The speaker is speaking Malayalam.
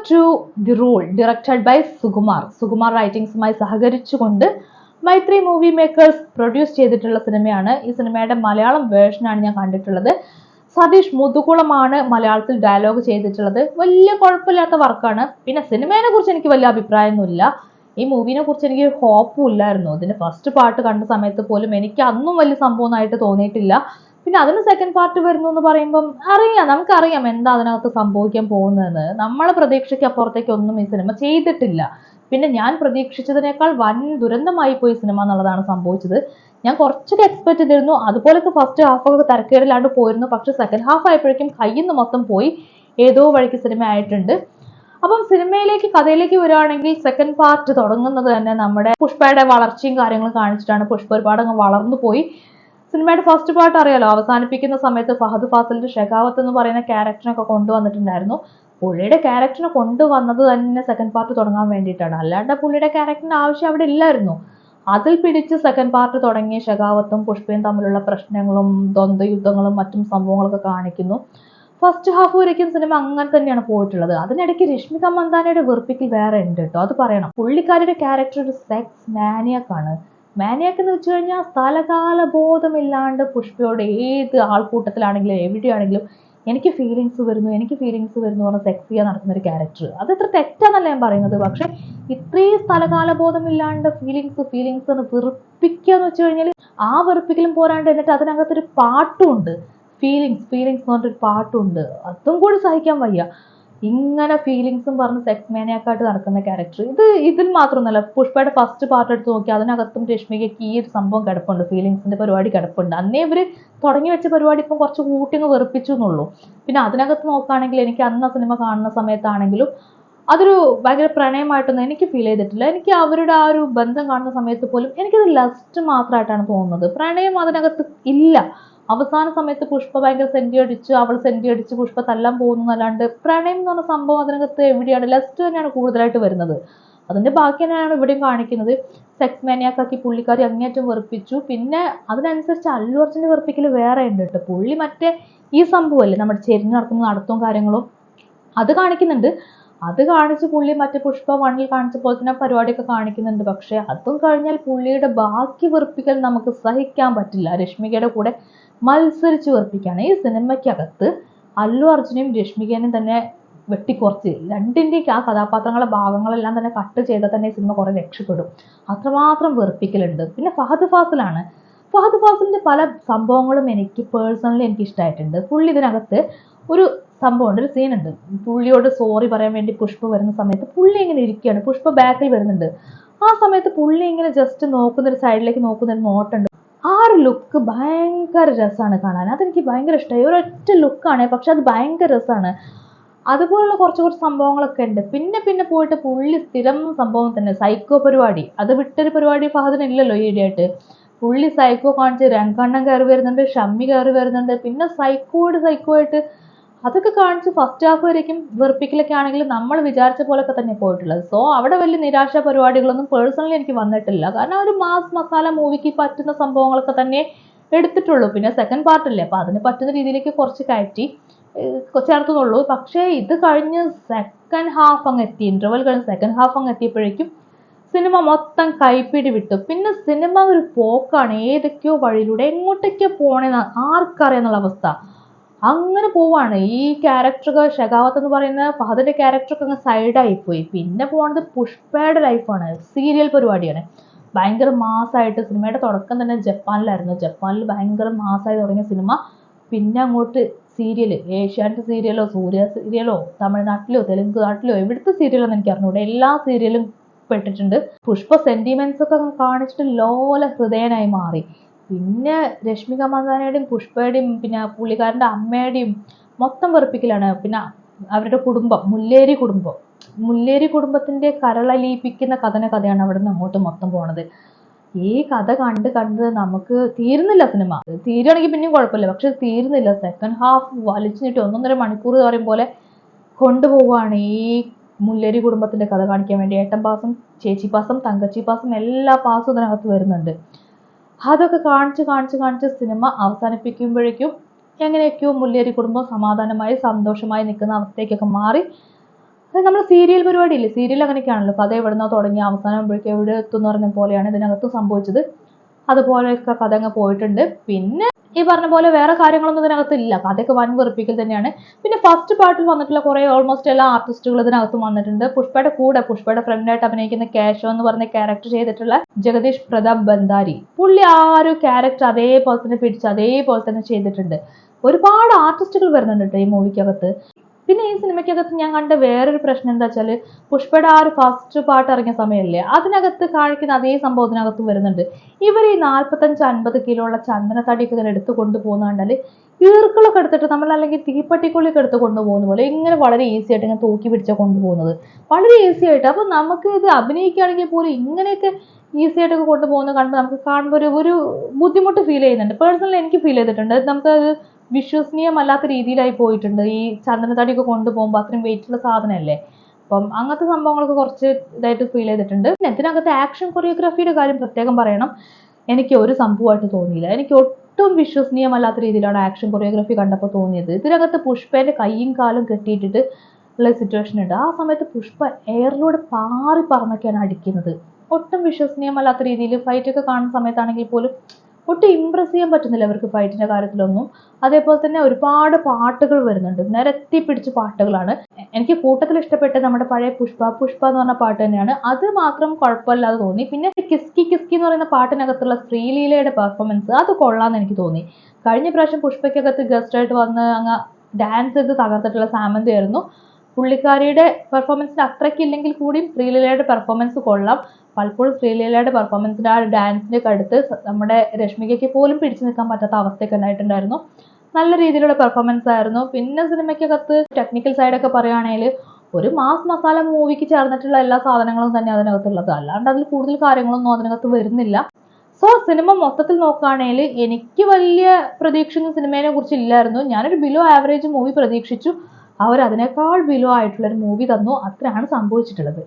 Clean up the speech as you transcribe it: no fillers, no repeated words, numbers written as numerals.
To the rule directed by Sukumar റൈറ്റിംഗ്സുമായി സഹകരിച്ചുകൊണ്ട് മൈത്രി മൂവി മേക്കേഴ്സ് പ്രൊഡ്യൂസ് ചെയ്തിട്ടുള്ള സിനിമയാണ്. ഈ സിനിമയുടെ മലയാളം വേർഷനാണ് ഞാൻ കണ്ടിട്ടുള്ളത്. സതീഷ് മുതുകുളമാണ് മലയാളത്തിൽ ഡയലോഗ് ചെയ്തിട്ടുള്ളത്. വലിയ കുഴപ്പമില്ലാത്ത വർക്കാണ്. പിന്നെ സിനിമയെ കുറിച്ച് എനിക്ക് വലിയ അഭിപ്രായമൊന്നുമില്ല. ഈ മൂവിനെ കുറിച്ച് എനിക്ക് ഹോപ്പും ഇല്ലായിരുന്നു. ഇതിന്റെ ഫസ്റ്റ് പാർട്ട് കണ്ട സമയത്ത് പോലും എനിക്ക് അന്നും വലിയ സംഭവമായിട്ട് തോന്നിയിട്ടില്ല. പിന്നെ അതിന് സെക്കൻഡ് പാർട്ട് വരുന്നു എന്ന് പറയുമ്പം നമുക്കറിയാം എന്താ അതിനകത്ത് സംഭവിക്കാൻ പോകുന്നതെന്ന്. നമ്മളെ പ്രതീക്ഷയ്ക്ക് അപ്പുറത്തേക്ക് ഒന്നും ഈ സിനിമ ചെയ്തിട്ടില്ല. പിന്നെ ഞാൻ പ്രതീക്ഷിച്ചതിനേക്കാൾ വൻ ദുരന്തമായി പോയി സിനിമ എന്നുള്ളതാണ് സംഭവിച്ചത്. ഞാൻ കുറച്ചൊക്കെ എക്സ്പെക്ട് ചെയ്തിരുന്നു. അതുപോലൊക്കെ ഫസ്റ്റ് ഹാഫൊക്കെ തരക്കേടില്ലാണ്ട് പോയിരുന്നു. പക്ഷെ സെക്കൻഡ് ഹാഫ് ആയപ്പോഴേക്കും കയ്യിൽ നിന്ന് മൊത്തം പോയി. ഏതോ വഴിക്ക് സിനിമ ആയിട്ടുണ്ട്. അപ്പം കഥയിലേക്ക് വരികയാണെങ്കിൽ സെക്കൻഡ് പാർട്ട് തുടങ്ങുന്നത് തന്നെ നമ്മുടെ പുഷ്പയുടെ വളർച്ചയും കാര്യങ്ങളും കാണിച്ചിട്ടാണ്. പുഷ്പ ഒരുപാട് അങ്ങ് വളർന്നു പോയി. സിനിമയുടെ ഫസ്റ്റ് പാർട്ട് അറിയാലോ, അവസാനിപ്പിക്കുന്ന സമയത്ത് ഫഹദ് ഫാസിലിന്റെ ഷെഖാവത്ത് എന്ന് പറയുന്ന ക്യാരക്ടറിനൊക്കെ കൊണ്ടുവന്നിട്ടുണ്ടായിരുന്നു. പുള്ളിയുടെ ക്യാരക്ടറിനെ കൊണ്ടുവന്നത് തന്നെ സെക്കൻഡ് പാർട്ട് തുടങ്ങാൻ വേണ്ടിയിട്ടാണ്. അല്ലാണ്ട് പുള്ളിയുടെ ക്യാരക്ടറിന്റെ ആവശ്യം അവിടെ ഇല്ലായിരുന്നു. അതിൽ പിടിച്ച് സെക്കൻഡ് പാർട്ട് തുടങ്ങിയ ഷെഖാവത്തും പുഷ്പയും തമ്മിലുള്ള പ്രശ്നങ്ങളും ദ്വന്ദ്വയുദ്ധങ്ങളും മറ്റും സംഭവങ്ങളൊക്കെ കാണിക്കുന്നു. ഫസ്റ്റ് ഹാഫ് വരയ്ക്കും സിനിമ അങ്ങനെ തന്നെയാണ് പോയിട്ടുള്ളത്. അതിനിടയ്ക്ക് രശ്മിക മന്ദാനയുടെ വെറുപ്പിക്കൽ വേറെ ഉണ്ട് കേട്ടോ, അത് പറയണം. പുള്ളിക്കാരുടെ ക്യാരക്ടർ ഒരു സെക്സ് മാനിയാക്കാണ്. മാനിയാക്ക് എന്ന് വെച്ച് കഴിഞ്ഞാൽ സ്ഥലകാല ബോധമില്ലാണ്ട് പുഷ്പയോട് ഏത് ആൾക്കൂട്ടത്തിലാണെങ്കിലും എവിടെയാണെങ്കിലും എനിക്ക് ഫീലിങ്സ് വരുന്നു പറഞ്ഞ് സെക്സ് ചെയ്യാൻ നടക്കുന്ന ഒരു ക്യാരക്ടർ. അത് ഇത്ര തെറ്റാന്നല്ല ഞാൻ പറയുന്നത്. പക്ഷെ ഇത്രയും സ്ഥലകാല ബോധമില്ലാണ്ട് ഫീലിങ്സ് എന്ന് വെറുപ്പിക്കുക എന്ന് വെച്ച് കഴിഞ്ഞാൽ ആ വെറുപ്പിക്കലും പോരാണ്ട് എന്നിട്ട് അതിനകത്തൊരു പാട്ടുമുണ്ട്. ഫീലിങ്സ് എന്ന് പറഞ്ഞിട്ടൊരു പാട്ടുണ്ട്. അതും കൂടി സഹിക്കാൻ വയ്യ. ഇങ്ങനെ ഫീലിങ്സും പറഞ്ഞ് സെക്സ് മാനിയാക്കായിട്ട് നടക്കുന്ന ക്യാരക്ടർ. ഇതിൽ മാത്രമൊന്നുമല്ല, പുഷ്പയുടെ ഫസ്റ്റ് പാർട്ട് എടുത്ത് നോക്കി അതിനകത്തും രശ്മികയ്ക്ക് ഈ ഒരു സംഭവം കിടപ്പുണ്ട്. ഫീലിങ്സിന്റെ പരിപാടി കിടപ്പുണ്ട്. അന്നേ ഇവര് തുടങ്ങി വെച്ച പരിപാടി ഇപ്പം കുറച്ച് കൂട്ടിങ്ങ് വെറുപ്പിച്ചു എന്നുള്ളൂ. പിന്നെ അതിനകത്ത് നോക്കുകയാണെങ്കിൽ എനിക്ക് അന്ന് സിനിമ കാണുന്ന സമയത്താണെങ്കിലും അതൊരു ഭയങ്കര പ്രണയമായിട്ടൊന്നും എനിക്ക് ഫീൽ ചെയ്തിട്ടില്ല. എനിക്ക് അവരുടെ ആ ഒരു ബന്ധം കാണുന്ന സമയത്ത് പോലും എനിക്കത് ലസ്റ്റ് മാത്രമായിട്ടാണ് തോന്നുന്നത്. പ്രണയം അതിനകത്ത് ഇല്ല. അവസാന സമയത്ത് പുഷ്പ ഭയങ്കര അവൾ സെന്റി അടിച്ച് പുഷ്പ തല്ലാൻ പോകുന്നല്ലാണ്ട് പ്രണയം എന്ന് പറഞ്ഞ സംഭവം അതിനകത്ത് എവിടെയാണ്? ലസ്റ്റ് തന്നെയാണ് കൂടുതലായിട്ട് വരുന്നത്. അതിന്റെ ബാക്കി തന്നെയാണ് ഇവിടെയും കാണിക്കുന്നത്. സെക്സ് മാനിയാക്കാക്കി പുള്ളിക്കാരി അങ്ങേറ്റം വെറുപ്പിച്ചു. പിന്നെ അതിനനുസരിച്ച് അല്ലു അർജുന്റെ വെറുപ്പിക്കൽ വേറെ ഉണ്ട് കേട്ടോ. പുള്ളി മറ്റേ ഈ സംഭവമല്ലേ നമ്മുടെ ചെരിഞ്ഞ് നടക്കുന്ന നടത്തവും കാര്യങ്ങളും അത് കാണിക്കുന്നുണ്ട്. അത് കാണിച്ച് പുള്ളി മറ്റേ പുഷ്പ 1 കാണിച്ച പോലെ തന്നെ പരിപാടിയൊക്കെ കാണിക്കുന്നുണ്ട്. പക്ഷെ അതും കഴിഞ്ഞാൽ പുള്ളിയുടെ ബാക്കി വെറുപ്പിക്കൽ നമുക്ക് സഹിക്കാൻ പറ്റില്ല. രശ്മികയുടെ കൂടെ മത്സരിച്ച് വെറുപ്പിക്കുകയാണ്. ഈ സിനിമയ്ക്കകത്ത് അല്ലു അർജുനെയും രശ്മികേനെയും തന്നെ വെട്ടിക്കുറച്ച് രണ്ടിൻ്റെയും ആ കഥാപാത്രങ്ങളുടെ ഭാഗങ്ങളെല്ലാം തന്നെ കട്ട് ചെയ്താൽ തന്നെ ഈ സിനിമ കുറെ രക്ഷപ്പെടും. അത്രമാത്രം വെറുപ്പിക്കലുണ്ട്. പിന്നെ ഫഹദ് ഫാസിലിന്റെ പല സംഭവങ്ങളും എനിക്ക് പേഴ്സണലി എനിക്ക് ഇഷ്ടമായിട്ടുണ്ട്. പുള്ളി ഇതിനകത്ത് ഒരു സംഭവമുണ്ട്, ഒരു സീനുണ്ട്. പുള്ളിയോട് സോറി പറയാൻ വേണ്ടി പുഷ്പ വരുന്ന സമയത്ത് പുള്ളി ഇങ്ങനെ ഇരിക്കുകയാണ്. പുഷ്പ ബാക്കിൽ വരുന്നുണ്ട്. ആ സമയത്ത് പുള്ളി ഇങ്ങനെ ജസ്റ്റ് നോക്കുന്നൊരു സൈഡിലേക്ക് നോക്കുന്നൊരു നോട്ടുണ്ട്. ആ ഒരു ലുക്ക് ഭയങ്കര രസമാണ് കാണാൻ. അതെനിക്ക് ഭയങ്കര ഇഷ്ടമായി. ഒരൊറ്റ ലുക്കാണ്, പക്ഷെ അത് ഭയങ്കര രസമാണ്. അതുപോലുള്ള കുറച്ച് സംഭവങ്ങളൊക്കെ ഉണ്ട്. പിന്നെ പോയിട്ട് പുള്ളി സ്ഥിരം സംഭവം തന്നെ സൈക്കോ പരിപാടി. അത് വിട്ടൊരു പരിപാടി ഫഹദിനില്ലല്ലോ ഈയിടെയായിട്ട്. പുള്ളി സൈക്കോ കാണിച്ച് രംഗണ്ണൻ കയറി വരുന്നുണ്ട്, ഷമ്മി കയറി വരുന്നുണ്ട്. പിന്നെ സൈക്കോ ആയിട്ട് അതൊക്കെ കാണിച്ച് ഫസ്റ്റ് ഹാഫ് വരേക്കും വെറുപ്പിക്കലൊക്കെ ആണെങ്കിൽ നമ്മൾ വിചാരിച്ച പോലൊക്കെ തന്നെ പോയിട്ടുള്ളത്. സോ അവിടെ വലിയ നിരാശ പരിപാടികളൊന്നും പേഴ്സണലി എനിക്ക് വന്നിട്ടില്ല. കാരണം ഒരു മാസ് മസാല മൂവിക്ക് പറ്റുന്ന സംഭവങ്ങളൊക്കെ തന്നെ എടുത്തിട്ടുള്ളൂ. പിന്നെ സെക്കൻഡ് പാർട്ടല്ലേ, അപ്പൊ അതിന് പറ്റുന്ന രീതിയിലേക്ക് കുറച്ച് കയറ്റി ചേർത്തുന്നുള്ളൂ. പക്ഷേ ഇത് കഴിഞ്ഞ് സെക്കൻഡ് ഹാഫ് അങ്ങ് എത്തി, ഇന്റർവെൽ കഴിഞ്ഞ് സെക്കൻഡ് ഹാഫ് അങ്ങ് എത്തിയപ്പോഴേക്കും സിനിമ മൊത്തം കൈപ്പിടി വിട്ടു. പിന്നെ സിനിമ ഒരു പോക്കാണ്. ഏതൊക്കെയോ വഴിയിലൂടെ എങ്ങോട്ടൊക്കെയോ പോണേന്ന് ആർക്കറിയാന്നുള്ള അവസ്ഥ. അങ്ങനെ പോവാണ്. ഈ ക്യാരക്ടറൊക്കെ ഷെഖാവത്ത് എന്ന് പറയുന്ന ഫഹദിന്റെ ക്യാരക്ടറൊക്കെ അങ്ങ് സൈഡായി പോയി. പിന്നെ പോണത് പുഷ്പയുടെ ലൈഫാണ്. സീരിയൽ പരിപാടിയാണ്. ഭയങ്കര മാസമായിട്ട് സിനിമയുടെ തുടക്കം തന്നെ ജപ്പാനിലായിരുന്നു. ജപ്പാനിൽ ഭയങ്കര മാസമായി തുടങ്ങിയ സിനിമ പിന്നെ അങ്ങോട്ട് സീരിയൽ, ഏഷ്യാനെറ്റ് സീരിയലോ സൂര്യ സീരിയലോ തമിഴ്നാട്ടിലോ തെലുങ്ക് നാട്ടിലോ എവിടുത്തെ സീരിയലൊന്നും എനിക്ക് അറിഞ്ഞൂടെ, എല്ലാ സീരിയലും പെട്ടിട്ടുണ്ട്. പുഷ്പ സെന്റിമെന്റ്സ് ഒക്കെ കാണിച്ചിട്ട് ലോല ഹൃദയനായി മാറി. പിന്നെ രശ്മിക മന്ദാനയുടെയും പുഷ്പയുടെയും പിന്നെ പുള്ളിക്കാരൻ്റെ അമ്മയുടെയും മൊത്തം വെറുപ്പിക്കലാണ്. പിന്നെ അവരുടെ കുടുംബം മുല്ലേരി കുടുംബത്തിന്റെ കരളലിയിപ്പിക്കുന്ന കഥയാണ് അവിടെ നിന്ന് അങ്ങോട്ട് മൊത്തം പോണത്. ഈ കഥ കണ്ട് നമുക്ക് തീരുന്നില്ല. സിനിമ തീരുവാണെങ്കിൽ പിന്നെയും കുഴപ്പമില്ല, പക്ഷെ തീരുന്നില്ല. സെക്കൻഡ് ഹാഫ് വലിച്ചു നീട്ടി 1.5 മണിക്കൂർ പറയും പോലെ കൊണ്ടുപോവുകയാണ്. ഈ മുല്ലേരി കുടുംബത്തിന്റെ കഥ കാണിക്കാൻ വേണ്ടി ഏട്ടൻ പാസം, ചേച്ചി പാസം, തങ്കച്ചി പാസം എല്ലാ പാസും ഇതിനകത്ത് വരുന്നുണ്ട്. അതൊക്കെ കാണിച്ച് സിനിമ അവസാനിപ്പിക്കുമ്പോഴേക്കും എങ്ങനെയൊക്കെയോ മുല്ലേരി കുടുംബം സമാധാനമായി സന്തോഷമായി നിൽക്കുന്ന അവസ്ഥയ്ക്കൊക്കെ മാറി. അത് നമ്മൾ സീരിയൽ പരിപാടി ഇല്ലേ, സീരിയൽ അങ്ങനെയൊക്കെയാണല്ലോ, കഥ എവിടുന്നോ തുടങ്ങി അവസാനമാകുമ്പോഴേക്കും എവിടെ എത്തും എന്ന് പറഞ്ഞ പോലെയാണ് ഇതിനകത്ത് സംഭവിച്ചത്. അതുപോലെയൊക്കെ കഥ അങ്ങ് പോയിട്ടുണ്ട്. പിന്നെ ഈ പറഞ്ഞ പോലെ വേറെ കാര്യങ്ങളൊന്നും ഇതിനകത്ത് ഇല്ല, കഥയൊക്കെ വൻ വെറുപ്പിക്കൽ തന്നെയാണ്. പിന്നെ ഫസ്റ്റ് പാർട്ടിൽ വന്നിട്ടുള്ള കുറെ ഓൾമോസ്റ്റ് എല്ലാ ആർട്ടിസ്റ്റുകൾ ഇതിനകത്തും വന്നിട്ടുണ്ട്. പുഷ്പയുടെ കൂടെ പുഷ്പയുടെ ഫ്രണ്ടായിട്ട് അഭിനയിക്കുന്ന കേശവ് എന്ന് പറഞ്ഞ ക്യാരക്ടർ ചെയ്തിട്ടുള്ള ജഗദീഷ് പ്രതാപ് ബന്ദാരി, പുള്ളി ആ ഒരു ക്യാരക്ടർ അതേപോലെ തന്നെ പിടിച്ച് അതേപോലെ തന്നെ ചെയ്തിട്ടുണ്ട്. ഒരുപാട് ആർട്ടിസ്റ്റുകൾ വരുന്നുണ്ട് കേട്ടോ ഈ മൂവിക്കകത്ത്. പിന്നെ ഈ സിനിമയ്ക്കകത്ത് ഞാൻ കണ്ട വേറൊരു പ്രശ്നം എന്താ വെച്ചാൽ, പുഷ്പയുടെ ആ ഒരു ഫസ്റ്റ് പാട്ട് ഇറങ്ങിയ സമയമല്ലേ, അതിനകത്ത് കാണിക്കുന്ന അതേ സംഭവം ഇതിനകത്ത് വരുന്നുണ്ട്. ഇവർ ഈ 45-50 കിലോ ഉള്ള ചന്ദനത്തടിയൊക്കെ ഇങ്ങനെ എടുത്ത് കൊണ്ടുപോകുന്ന കണ്ടാൽ ഈർക്കളൊക്കെ എടുത്തിട്ട് നമ്മൾ അല്ലെങ്കിൽ തീപ്പട്ടിക്കുള്ളിയൊക്കെ എടുത്ത് കൊണ്ടുപോകുന്ന പോലെ ഇങ്ങനെ വളരെ ഈസി ആയിട്ട് ഇങ്ങനെ തൂക്കി പിടിച്ചാൽ കൊണ്ടുപോകുന്നത്, വളരെ ഈസി ആയിട്ട്. അപ്പൊ നമുക്ക് ഇത് അഭിനയിക്കുകയാണെങ്കിൽ പോലും ഇങ്ങനെയൊക്കെ ഈസി ആയിട്ടൊക്കെ കൊണ്ടുപോകുന്നത് കാണുമ്പോൾ നമുക്ക് കാണുമ്പോൾ ഒരു ബുദ്ധിമുട്ട് ഫീൽ ചെയ്യുന്നുണ്ട്. പേഴ്സണലി എനിക്ക് ഫീൽ ചെയ്തിട്ടുണ്ട്. നമുക്കത് വിശ്വസനീയമല്ലാത്ത രീതിയിലായി പോയിട്ടുണ്ട്. ഈ ചന്ദനത്തടിയൊക്കെ കൊണ്ടുപോകുമ്പോൾ അത്രയും വെയിറ്റുള്ള സാധനമല്ലേ, അപ്പം അങ്ങനത്തെ സംഭവങ്ങളൊക്കെ കുറച്ച് ഇതായിട്ട് ഫീൽ ചെയ്തിട്ടുണ്ട്. പിന്നെ ഇതിനകത്ത് ആക്ഷൻ കൊറിയോഗ്രാഫിയുടെ കാര്യം പ്രത്യേകം പറയണം, എനിക്ക് ഒരു സംഭവമായിട്ട് തോന്നിയില്ല. എനിക്ക് ഒട്ടും വിശ്വസനീയമല്ലാത്ത രീതിയിലാണ് ആക്ഷൻ കൊറിയോഗ്രാഫി കണ്ടപ്പോൾ തോന്നിയത്. ഇതിനകത്ത് പുഷ്പേന്റെ കൈയും കാലും കെട്ടിയിട്ടിട്ട് ഉള്ള സിറ്റുവേഷൻ ഉണ്ട്. ആ സമയത്ത് പുഷ്പ എയറിലൂടെ പാറി പറന്നൊക്കെയാണ് അടിക്കുന്നത്. ഒട്ടും വിശ്വസനീയമല്ലാത്ത രീതിയിൽ ഫൈറ്റൊക്കെ കാണുന്ന സമയത്താണെങ്കിൽ പോലും ഒട്ടും ഇമ്പ്രസ് ചെയ്യാൻ പറ്റുന്നില്ല അവർക്ക് ഫൈറ്റിന്റെ കാര്യത്തിലൊന്നും. അതേപോലെ തന്നെ ഒരുപാട് പാട്ടുകൾ വരുന്നുണ്ട്, നിരത്തി പിടിച്ച പാട്ടുകളാണ്. എനിക്ക് കൂട്ടത്തിൽ ഇഷ്ടപ്പെട്ട നമ്മുടെ പഴയ പുഷ്പ പുഷ്പ എന്ന് പറഞ്ഞ പാട്ട് തന്നെയാണ്. അത് മാത്രം കുഴപ്പമില്ലാതെ തോന്നി. പിന്നെ കിസ്കി കിസ്കി എന്ന് പറയുന്ന പാട്ടിനകത്തുള്ള ശ്രീലീലയുടെ പെർഫോമൻസ് അത് കൊള്ളാന്ന് എനിക്ക് തോന്നി. കഴിഞ്ഞ പ്രാവശ്യം പുഷ്പയ്ക്കകത്ത് ഗസ്റ്റ് ആയിട്ട് വന്ന് അങ്ങ് ഡാൻസ് ചെയ്ത് തകർത്തിട്ടുള്ള സാമന്തി ആയിരുന്നു. പുള്ളിക്കാരിയുടെ പെർഫോമൻസിന് അത്രയ്ക്ക് ഇല്ലെങ്കിൽ കൂടിയും ശ്രീലീലയുടെ പെർഫോമൻസ് കൊള്ളാം. പലപ്പോഴും ശ്രീലീലയുടെ പെർഫോമൻസിന്റെ ആ ഡാൻസിന്റെ അടുത്ത് നമ്മുടെ രശ്മികയ്ക്ക് പോലും പിടിച്ചു നിൽക്കാൻ പറ്റാത്ത അവസ്ഥയൊക്കെ ഉണ്ടായിട്ടുണ്ടായിരുന്നു. നല്ല രീതിയിലുള്ള പെർഫോമൻസ് ആയിരുന്നു. പിന്നെ സിനിമയ്ക്കകത്ത് ടെക്നിക്കൽ സൈഡൊക്കെ പറയുകയാണെങ്കിൽ ഒരു മാസ് മസാല മൂവിക്ക് ചേർന്നിട്ടുള്ള എല്ലാ സാധനങ്ങളും തന്നെ അതിനകത്തുള്ളത്, അല്ലാണ്ട് അതിൽ കൂടുതൽ കാര്യങ്ങളൊന്നും അതിനകത്ത് വരുന്നില്ല. സോ സിനിമ മൊത്തത്തിൽ നോക്കുകയാണെങ്കിൽ എനിക്ക് വലിയ പ്രതീക്ഷയൊന്നും സിനിമയെ കുറിച്ച് ഇല്ലായിരുന്നു. ഞാനൊരു ബിലോ ആവറേജ് മൂവി പ്രതീക്ഷിച്ചു, അവർ അതിനേക്കാൾ ബിലോ ആയിട്ടുള്ള ഒരു മൂവി തന്നു. അത്രയാണ് സംഭവിച്ചിട്ടുള്ളത്.